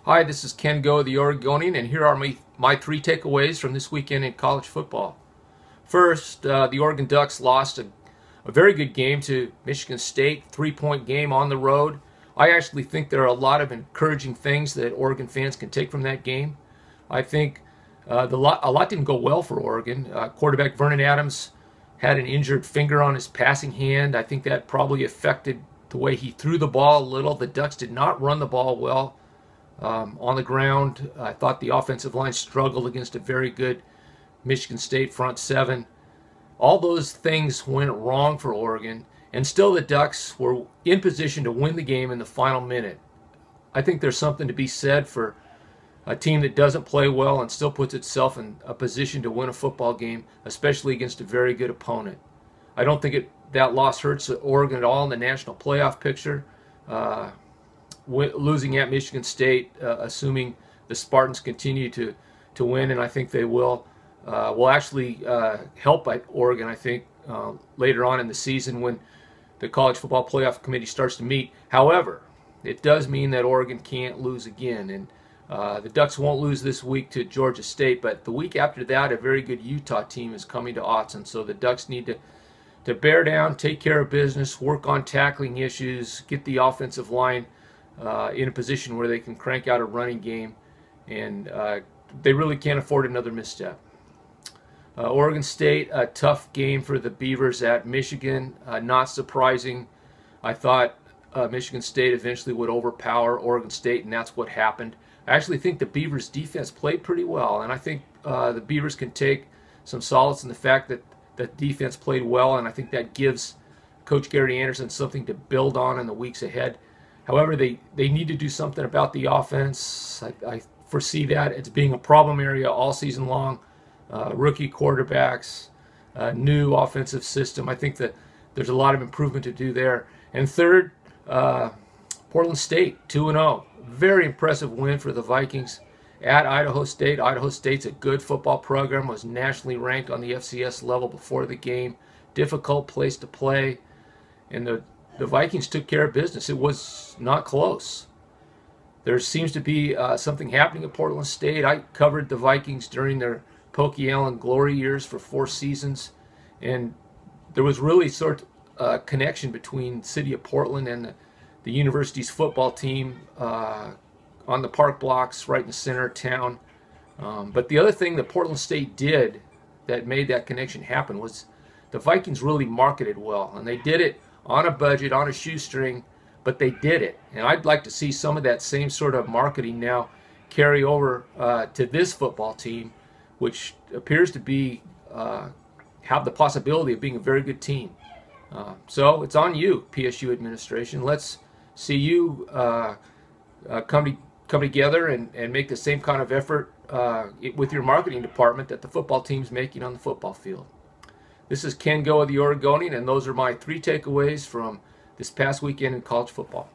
Hi, this is Ken Go, the Oregonian, and here are my three takeaways from this weekend in college football. First, the Oregon Ducks lost a very good game to Michigan State, 3-point game on the road. I actually think there are a lot of encouraging things that Oregon fans can take from that game. I think a lot didn't go well for Oregon. Quarterback Vernon Adams had an injured finger on his passing hand. I think that probably affected the way he threw the ball a little. The Ducks did not run the ball well. On the ground, I thought the offensive line struggled against a very good Michigan State front seven. All those things went wrong for Oregon, and still the Ducks were in position to win the game in the final minute. I think there's something to be said for a team that doesn't play well and still puts itself in a position to win a football game, especially against a very good opponent. I don't think that loss hurts Oregon at all in the national playoff picture. Losing at Michigan State, assuming the Spartans continue to win, and I think they will actually help Oregon, I think, later on in the season when the College Football Playoff Committee starts to meet. However, it does mean that Oregon can't lose again, and the Ducks won't lose this week to Georgia State, but the week after that, a very good Utah team is coming to Autzen, so the Ducks need to bear down, take care of business, work on tackling issues, get the offensive line in a position where they can crank out a running game, and they really can't afford another misstep. Oregon State, a tough game for the Beavers at Michigan. Not surprising. I thought Michigan State eventually would overpower Oregon State, and that's what happened. I actually think the Beavers' defense played pretty well, and I think the Beavers can take some solace in the fact that the defense played well, and I think that gives Coach Gary Anderson something to build on in the weeks ahead. However, they need to do something about the offense. I foresee that as being a problem area all season long. Rookie quarterbacks, new offensive system. I think that there's a lot of improvement to do there. And third, Portland State, 2-0. Very impressive win for the Vikings at Idaho State. Idaho State's a good football program, was nationally ranked on the FCS level before the game. Difficult place to play. And the Vikings took care of business. It was not close. There seems to be something happening at Portland State. I covered the Vikings during their Pokey Allen glory years for 4 seasons, and there was really sort of a connection between the city of Portland and the university's football team on the park blocks right in the center of town. But the other thing that Portland State did that made that connection happen was the Vikings really marketed well, and they did it on a budget, on a shoestring, but they did it. And I'd like to see some of that same sort of marketing now carry over to this football team, which appears to be have the possibility of being a very good team. So it's on you, PSU administration. Let's see you come together and make the same kind of effort with your marketing department that the football team's making on the football field. This is Ken Go of the Oregonian, and those are my 3 takeaways from this past weekend in college football.